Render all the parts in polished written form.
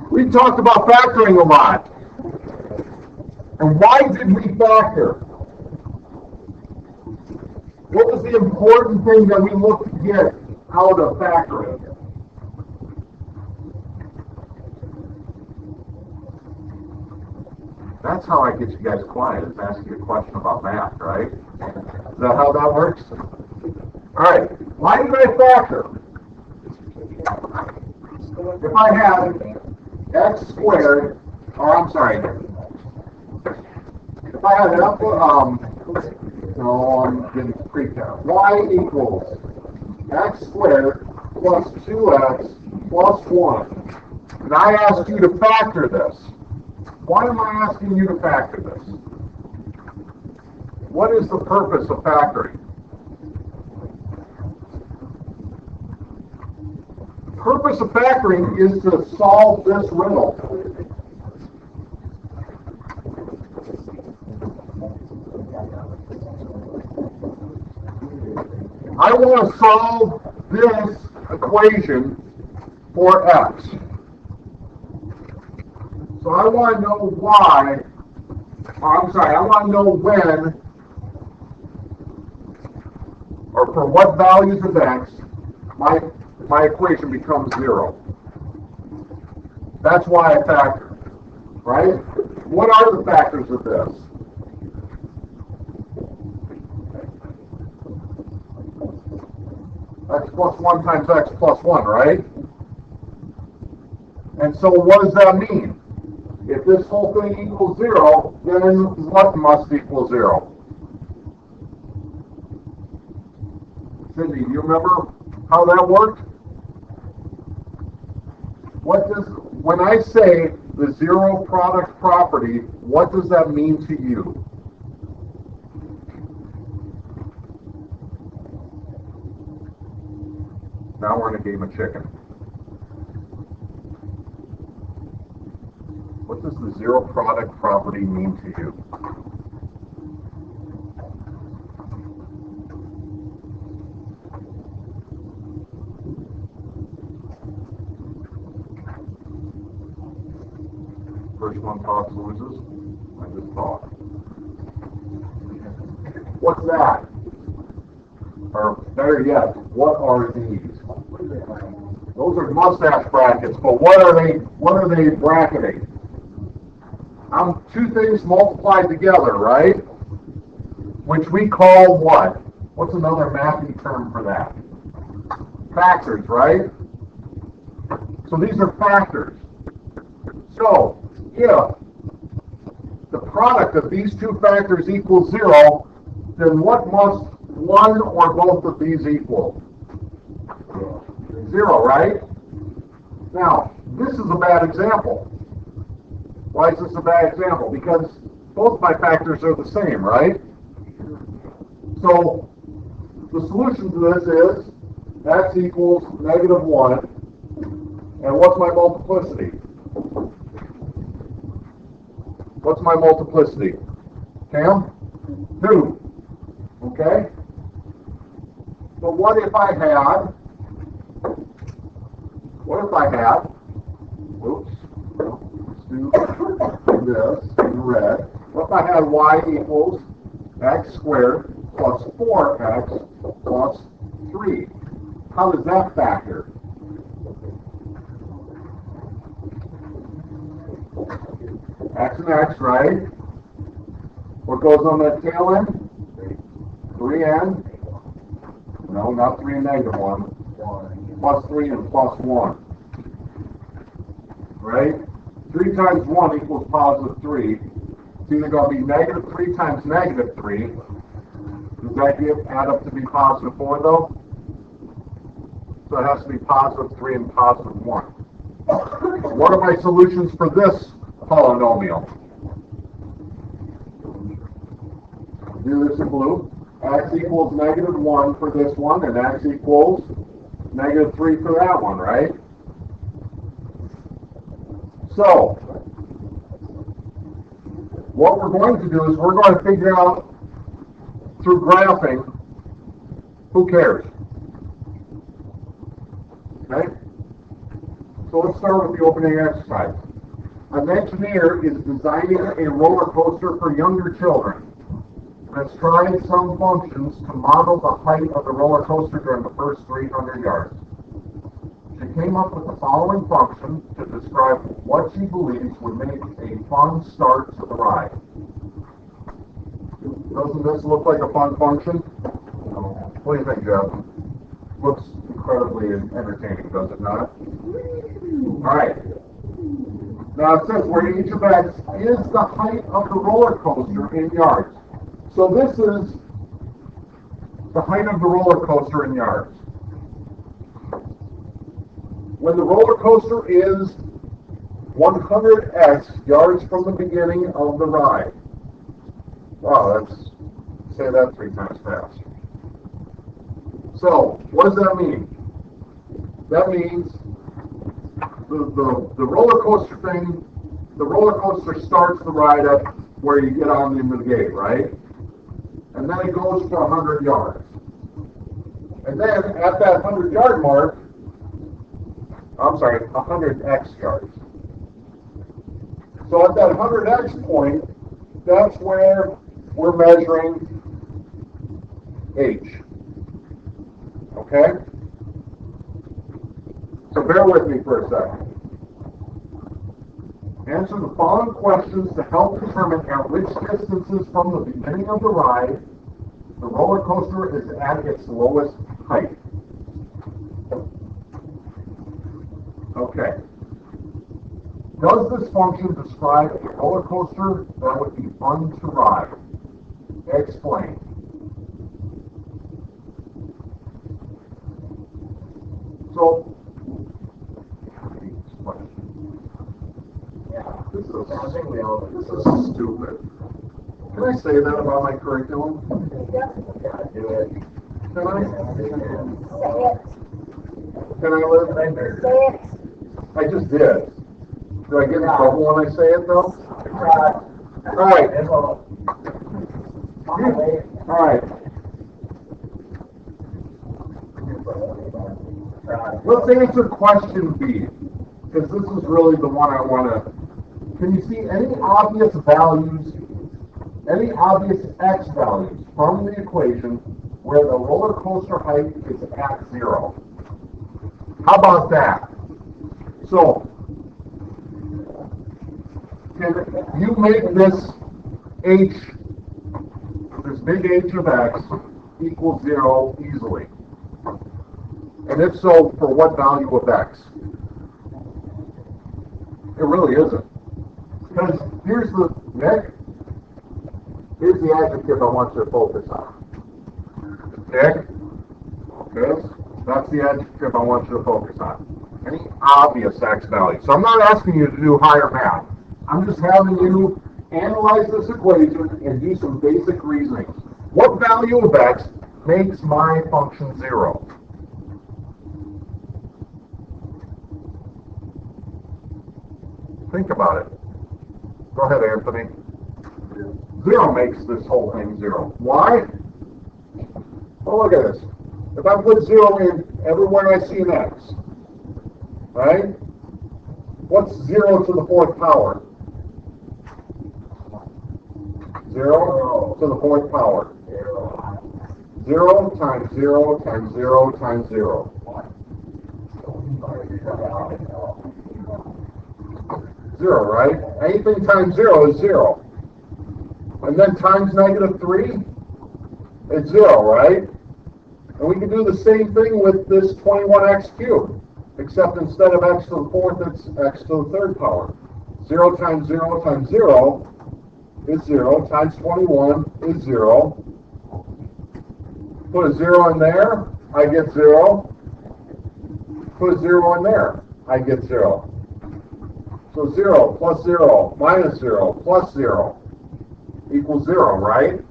We talked about factoring a lot. And why did we factor? What was the important thing that we looked to get out of factoring? That's how I get you guys quiet, is asking a question about math, right? Is that how that works? All right. Why did I factor? If I had x squared, or I'm sorry, if I had no, I'm getting pre-count. Y equals x squared plus 2x plus 1. And I asked you to factor this. Why am I asking you to factor this? What is the purpose of factoring? The purpose of factoring is to solve this riddle. I want to solve this equation for x. So I want to know why, I want to know when, or for what values of x, my equation becomes 0. That's why I factor, right? What are the factors of this? X plus 1 times x plus 1, right? And so what does that mean? If this whole thing equals 0, then what must equal 0? Cindy, do you remember how that worked? When I say the zero product property, what does that mean to you? Now we're in a game of chicken. What does the zero product property mean to you? First one talks loses. I just talk. What's that? Or better yet, what are these? Those are mustache brackets, but what are they bracketing? Two things multiplied together, right? Which we call what? What's another mathy term for that? Factors, right? So these are factors. So if the product of these two factors equals 0, then what must one or both of these equal? 0, right? Now, this is a bad example. Why is this a bad example? Because both my factors are the same, right? So the solution to this is x equals -1. And what's my multiplicity? What's my multiplicity? Cam? 2. Okay? But what if I had, oops, let's do this in red. What if I had y equals x squared plus 4x plus 3? How does that factor? X and x, right? What goes on that tail end? 3 and? No, not 3 and -1. Plus 3 and plus 1. Right? 3 times 1 equals +3. It's either going to be -3 times -3. Does that add up to be +4 though? So it has to be +3 and +1. What are my solutions for this polynomial? Do this in blue. X equals -1 for this one, and x equals -3 for that one, right? So, what we're going to do is we're going to figure out through graphing, who cares? Okay? So let's start with the opening exercise. An engineer is designing a roller coaster for younger children that's trying some functions to model the height of the roller coaster during the first 300 yards. She came up with the following function to describe what she believes would make a fun start to the ride. Doesn't this look like a fun function? What do you think, Jeff? Looks incredibly entertaining, does it not? Alright. Now it says where each of x is the height of the roller coaster in yards. So this is the height of the roller coaster in yards. When the roller coaster is 100x yards from the beginning of the ride. Wow, let's say that 3 times fast. So, what does that mean? That means the roller coaster thing, the roller coaster starts the ride up where you get on into the gate, right? And then it goes for 100 yards. And then at that 100-yard mark, 100x yards. So at that 100x point, that's where we're measuring h. Okay? So bear with me for a second. Answer the following questions to help determine at which distances from the beginning of the ride the roller coaster is at its lowest height. Okay. Does this function describe a roller coaster that would be fun to ride? Explain. So, this is stupid. Can I say that about my curriculum? Can I? Can I live? I just did. Do I get in trouble when I say it, though? All right. All right. Let's answer question B, because this is really the one I want to. Can you see any obvious values, any obvious x values from the equation where the roller coaster height is at 0? How about that? So, can you make this h, this big H of x, equal 0 easily? And if so, for what value of x? It really isn't. Because here's the adjective I want you to focus on. Nick, okay, that's the adjective I want you to focus on. Any obvious x value. So I'm not asking you to do higher math. I'm just having you analyze this equation and do some basic reasoning. What value of x makes my function 0? Think about it. Go ahead, Anthony. 0 makes this whole thing 0. Why? Well, look at this. If I put 0 in everywhere I see an x, right? What's 0 to the 4th power? 0 to the 4th power. 0 times 0 times 0 times 0. 0, right? Anything times 0 is 0. And then times -3, it's 0, right? And we can do the same thing with this 21x cubed, except instead of x to the 4th, it's x to the 3rd power. 0 times 0 times 0 is 0, times 21 is 0. Put a 0 in there, I get 0. Put a 0 in there, I get 0. So 0 plus 0 minus 0 plus 0 equals 0, right?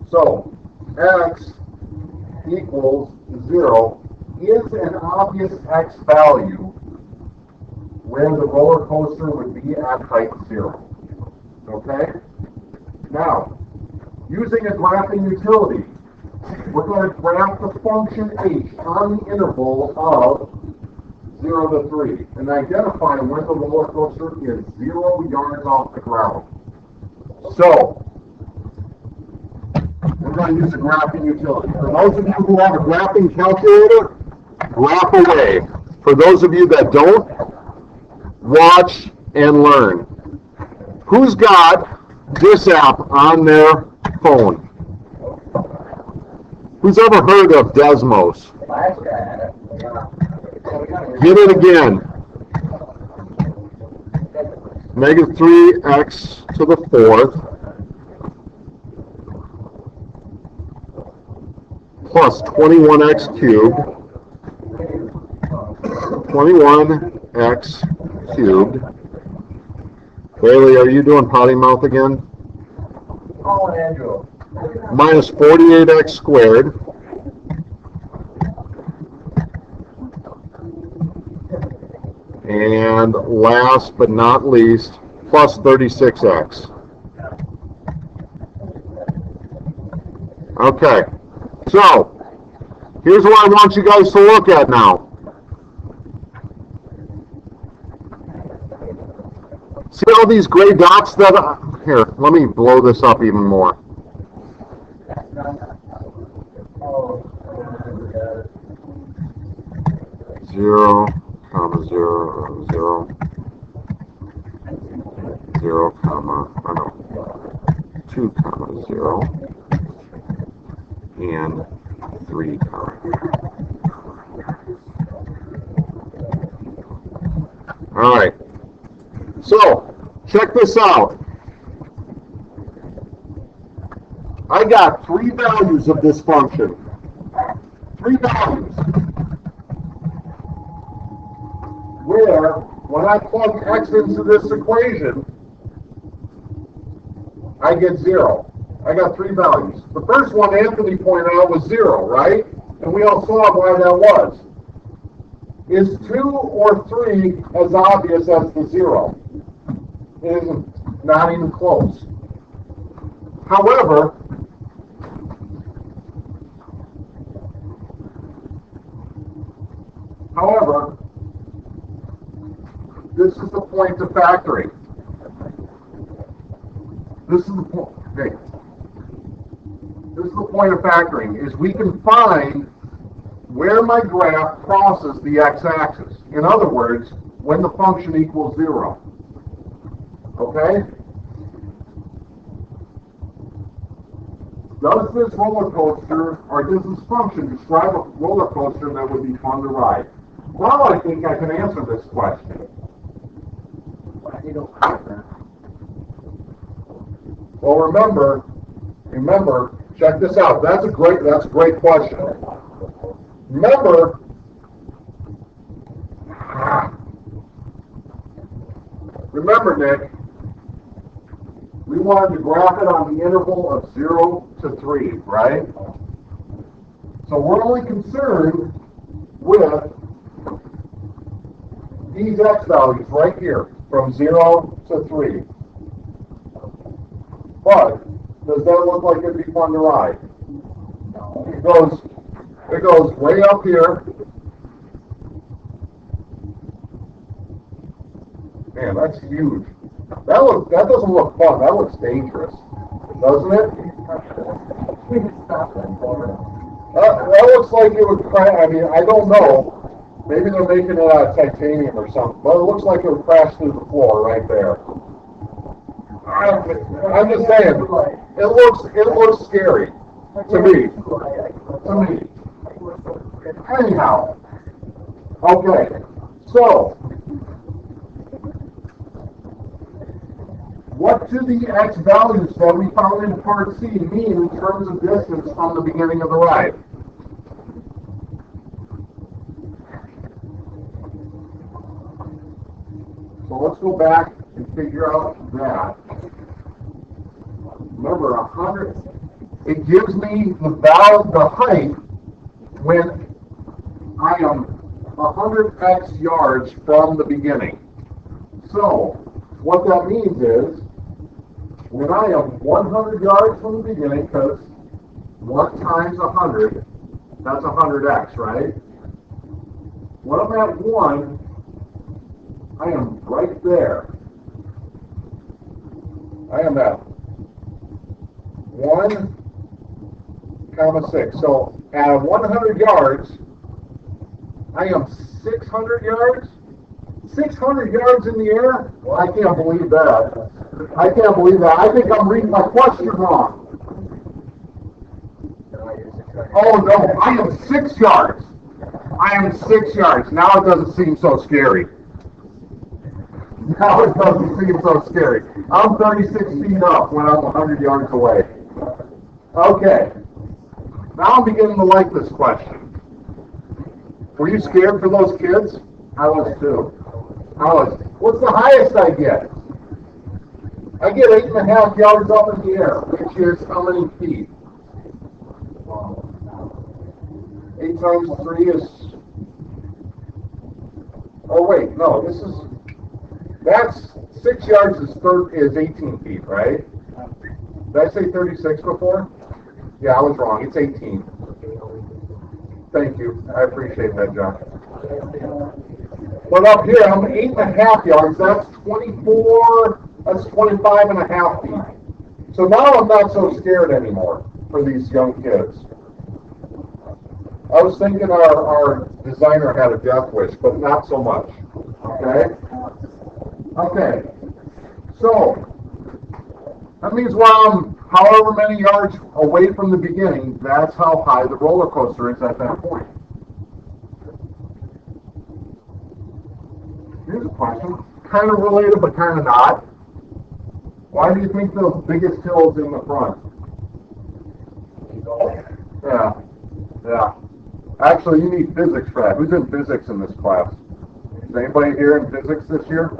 So x equals 0 is an obvious x value where the roller coaster would be at height 0. Okay? Now, using a graphing utility, We're going to graph the function h on the interval of 0 to 3 and identify when the roller coaster is 0 yards off the ground. So, we're going to use a graphing utility. For those of you who have a graphing calculator, graph away. For those of you that don't, watch and learn. Who's got this app on their phone? Who's ever heard of Desmos? Get it again. Negative 3x to the 4th plus 21x cubed. 21x cubed. Bailey, are you doing potty mouth again? Oh, Andrew. Minus 48x squared. And last but not least, plus 36x. Okay, so here's what I want you guys to look at now. See all these gray dots that here, let me blow this up even more. Zero, comma, 0, 0, 0, comma, oh no, 2, comma, 0, and 3, comma. All right. So, check this out. I got 3 values of this function. 3 values. Where, when I plug x into this equation, I get 0. I got 3 values. The first one Anthony pointed out was 0, right? And we all saw why that was. Is 2 or 3 as obvious as the 0? It isn't, not even close. However, this is the point of factoring. This is the point. Okay. This is the point of factoring, is we can find where my graph crosses the x-axis. In other words, when the function equals 0. Okay? Does this roller coaster, or does this function describe a roller coaster that would be fun to ride? Well, I think I can answer this question. Well, remember, check this out. That's a great question. Remember, Nick, we wanted to graph it on the interval of 0 to 3, right? So we're only concerned with these x values right here, from 0 to 3. But does that look like it'd be fun to ride? It goes way up here. Man, that's huge. That doesn't look fun. That looks dangerous, doesn't it? That looks like it would crash. I mean, I don't know. Maybe they're making it out of titanium or something, but it looks like it would crash through the floor right there. I'm just saying, it looks scary to me. Anyhow, okay. So, what do the x values that we found in part C mean in terms of distance from the beginning of the ride? So let's go back and figure out that. Remember, 100, it gives me the height when I am 100x yards from the beginning. So, what that means is, when I am 100 yards from the beginning, because 1 times 100, that's 100x, right? When I'm at 1, I am right there. I am at 1, comma 6. So at 100 yards, I am 600 yards? 600 yards in the air? Well, I can't believe that. I can't believe that. I think I'm reading my question wrong. Oh no, I am 6 yards. I am 6 yards. Now it doesn't seem so scary. Now it doesn't seem so scary. I'm 36 feet up when I'm 100 yards away. Okay. Now I'm beginning to like this question. Were you scared for those kids? I was too. What's the highest I get? I get 8.5 yards up in the air, which is how many feet? 8 times 3 is... Oh wait, no, that's 6 yards is 18 feet, right? Did I say 36 before? Yeah, I was wrong. It's 18. Thank you. I appreciate that, John. But up here, I'm 8.5 yards. That's 24. That's 25.5 feet. So now I'm not so scared anymore for these young kids. I was thinking our designer had a death wish, but not so much. Okay? Okay. So, that means while I'm however many yards away from the beginning, that's how high the roller coaster is at that point. Here's a question. Kind of related, but kind of not. Why do you think the biggest hill is in the front? Yeah. Actually, you need physics for that. Who's in physics in this class? Is anybody here in physics this year?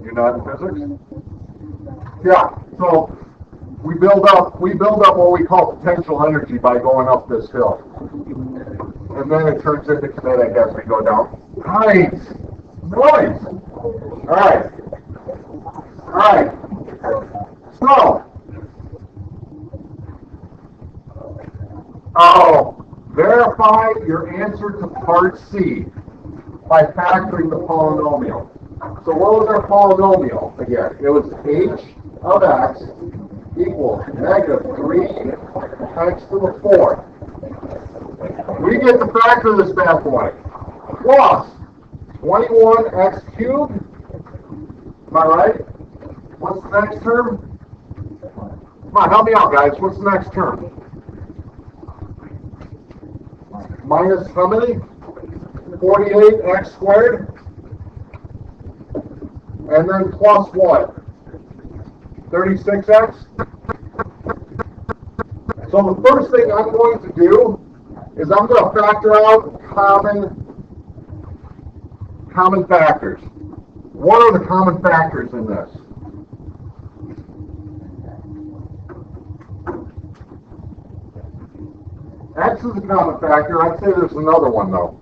You're not in physics? Yeah. So we build up what we call potential energy by going up this hill, and then it turns into kinetic as we go down. Nice. All right. So. Verify your answer to part C by factoring the polynomial. So what was our polynomial again? It was h of x equals negative 3x to the 4th. We get to factor this bad boy. Plus 21x cubed. Am I right? What's the next term? Come on, help me out, guys. What's the next term? Minus how many? 48x squared. And then plus what? 36x? So the first thing I'm going to do is I'm going to factor out common factors. What are the common factors in this? X is a common factor. I'd say there's another one, though.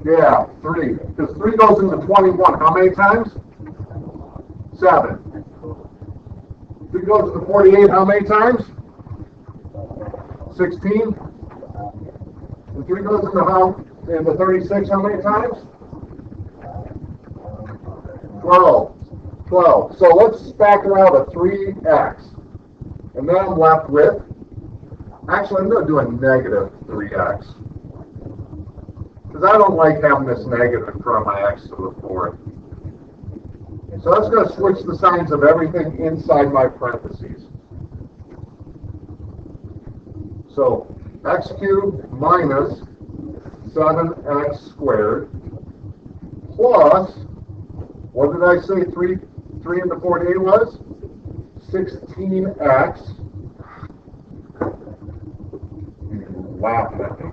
Yeah, 3. Because 3 goes into 21. How many times? 7. 3 goes into 48. How many times? 16. And 3 goes into 36. How many times? 12. So let's factor out a 3x. And then I'm left with, actually I'm going to do a negative 3x. Because I don't like having this negative in front of my x to the 4th. So that's going to switch the signs of everything inside my parentheses. So x cubed minus 7x squared plus, what did I say 3 into 48 was? 16x. You're laughing at me.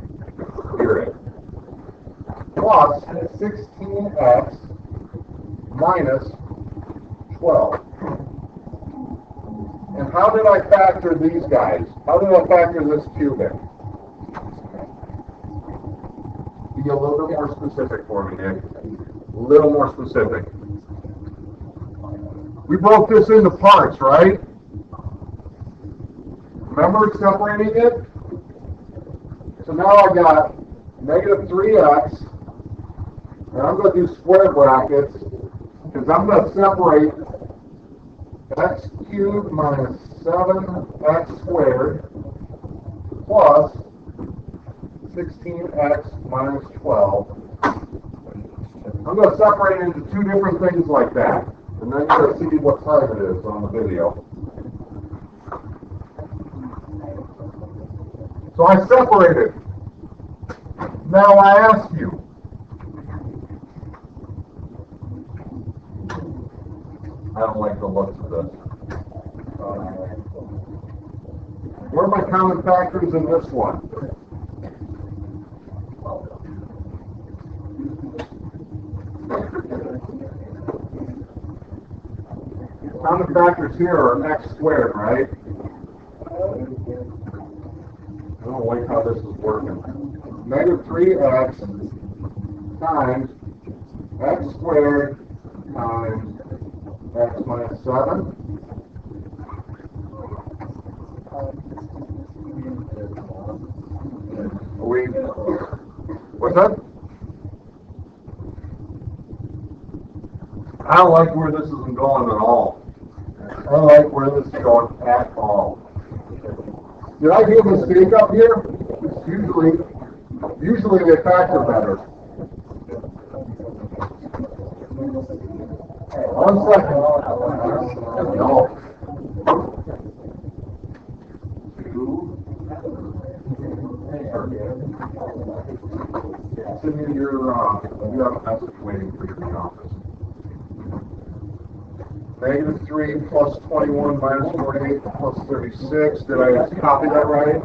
Hear it. Plus 16x minus 12. And how did I factor these guys? How did I factor this cubic? Be a little bit more specific for me, Nick. A little more specific. We broke this into parts, right? Remember separating it? So now I got negative 3x, and I'm going to do square brackets, because I'm going to separate x cubed minus 7x squared plus 16x minus 12. I'm going to separate it into two different things like that, and then you're going to see what time it is on the video. So I separated. Now I ask you, I don't like the looks of this. What are my common factors in this one? Common factors here are x squared, right? I don't like how this is working. Negative 3x times x squared times x minus 7. What's that? I don't like where this isn't going at all. I don't like where this is going at all. Did I do a mistake up here? Usually they factor better. 1 second. No. 2. Send me you have a message waiting for you in the office. Negative 3 plus 21 minus 48 plus 36. Did I copy that right?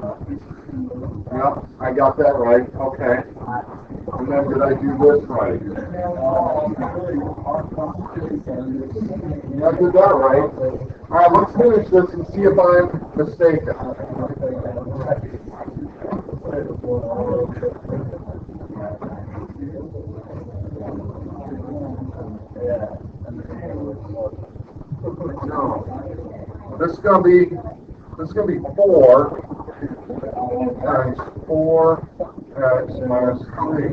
Yep, I got that right. Okay. And then did I do this right? I did that right. All right, let's finish this and see if I'm mistaken. No. This is gonna be 4 times 4x minus 3.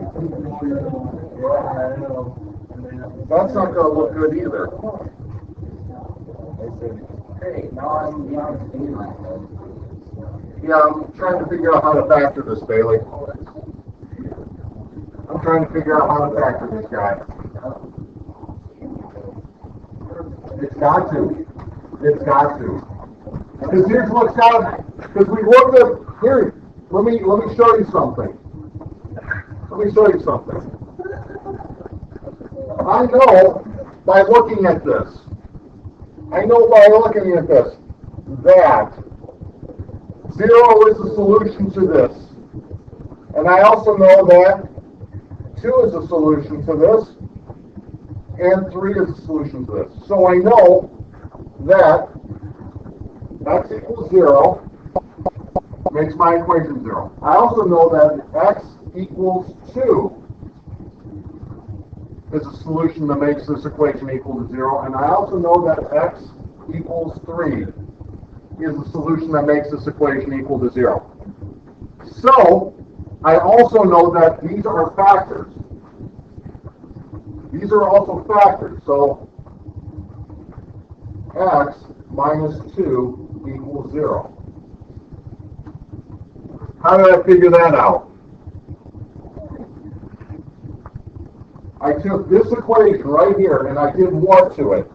That's not gonna look good either. Yeah, I'm trying to figure out how to factor this, Bailey. I'm trying to figure out how to factor this guy. It's got to. It's got to. Because here's what's got to. Because we looked at here. Let me show you something. Let me show you something. I know by looking at this. I know by looking at this that 0 is a solution to this, and I also know that 2 is a solution to this, and 3 is a solution to this. So I know that x equals 0 makes my equation 0. I also know that x equals 2 is a solution that makes this equation equal to 0, and I also know that x equals 3 is a solution that makes this equation equal to 0. So I also know that these are factors. These are also factors. So x minus 2 equals 0. How did I figure that out? I took this equation right here and I did what to it?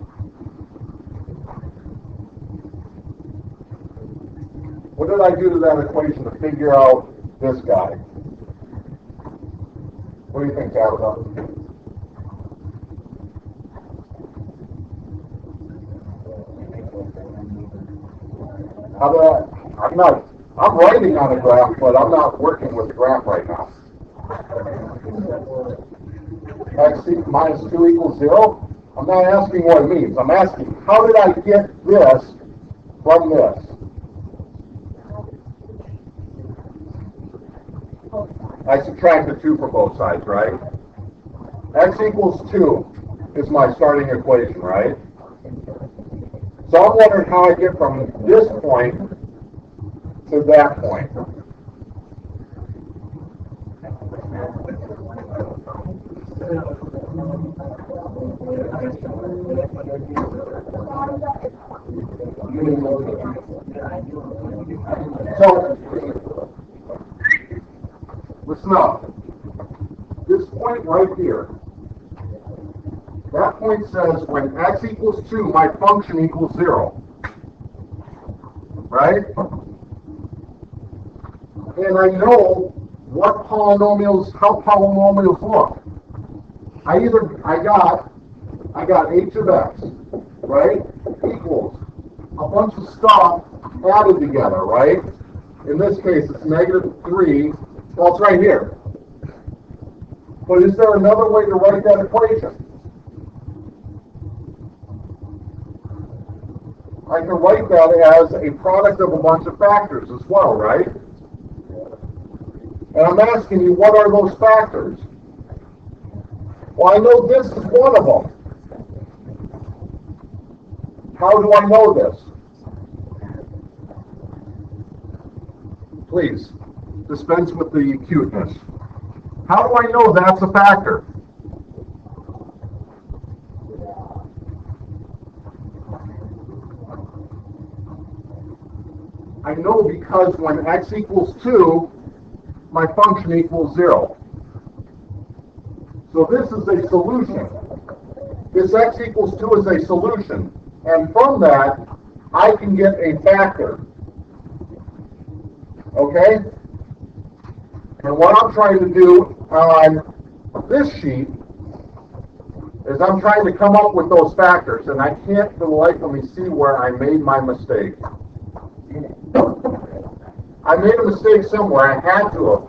What did I do to that equation to figure out this guy? What do you think, Tabitha? I'm writing on a graph, but I'm not working with the graph right now. X minus 2 equals 0? I'm not asking what it means. I'm asking, how did I get this from this? I subtracted 2 from both sides, right? X equals 2 is my starting equation, right? So I'm wondering how I get from this point to that point. So, listen up. This point right here, that point says when x equals 2, my function equals 0. Right? And I know what polynomials, how polynomials look. I got h of x, right? Equals a bunch of stuff added together, right? In this case, it's -3. Well, it's right here. But is there another way to write that equation? I can write that as a product of a bunch of factors as well, right? And I'm asking you, what are those factors? Well, I know this is one of them. How do I know this? Please, dispense with the cuteness. How do I know that's a factor? I know because when x equals 2, my function equals 0. So this is a solution. This x equals 2 is a solution. And from that, I can get a factor. Okay? And what I'm trying to do on this sheet is I'm trying to come up with those factors, and I can't for the life of me see where I made my mistake. I made a mistake somewhere. I had to.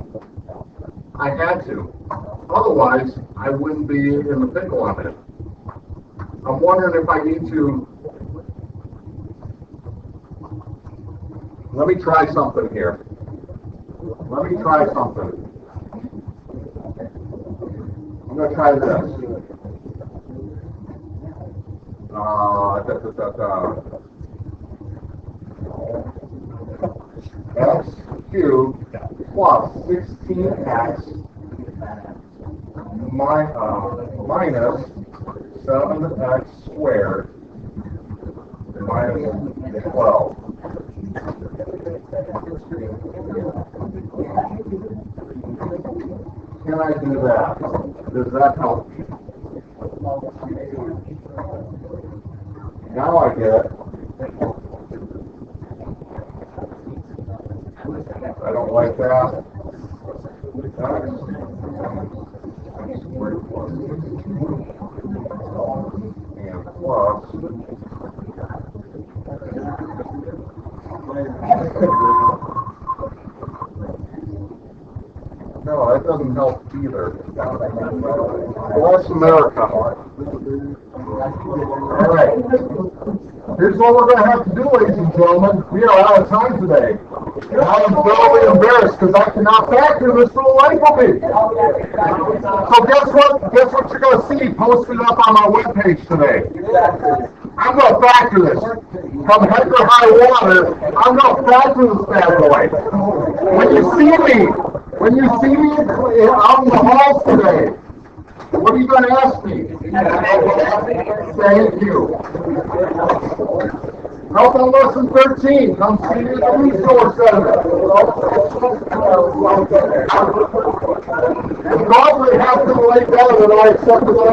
Otherwise, I wouldn't be in the pickle on it. I'm wondering if I need to... Let me try something here. Let me try something. I'm going to try this. X cubed plus 16x minus 7x squared minus 12. Can I do that? Does that help? Now I get it. I don't like that. And plus. No, that doesn't help either. Bless America. All right. Here's what we're going to have to do, ladies and gentlemen. We are out of time today. And I am thoroughly embarrassed because I cannot factor this for the life of me. So guess what? Guess what you're going to see posted up on my webpage today. I'm going to factor this. Come heck or high water, I'm going to factor this bad boy. When you see me out in the halls today, what are you going to ask me? Thank you. Help on lesson 13. Come see me at the resource center. You probably have to lay better than I accepted the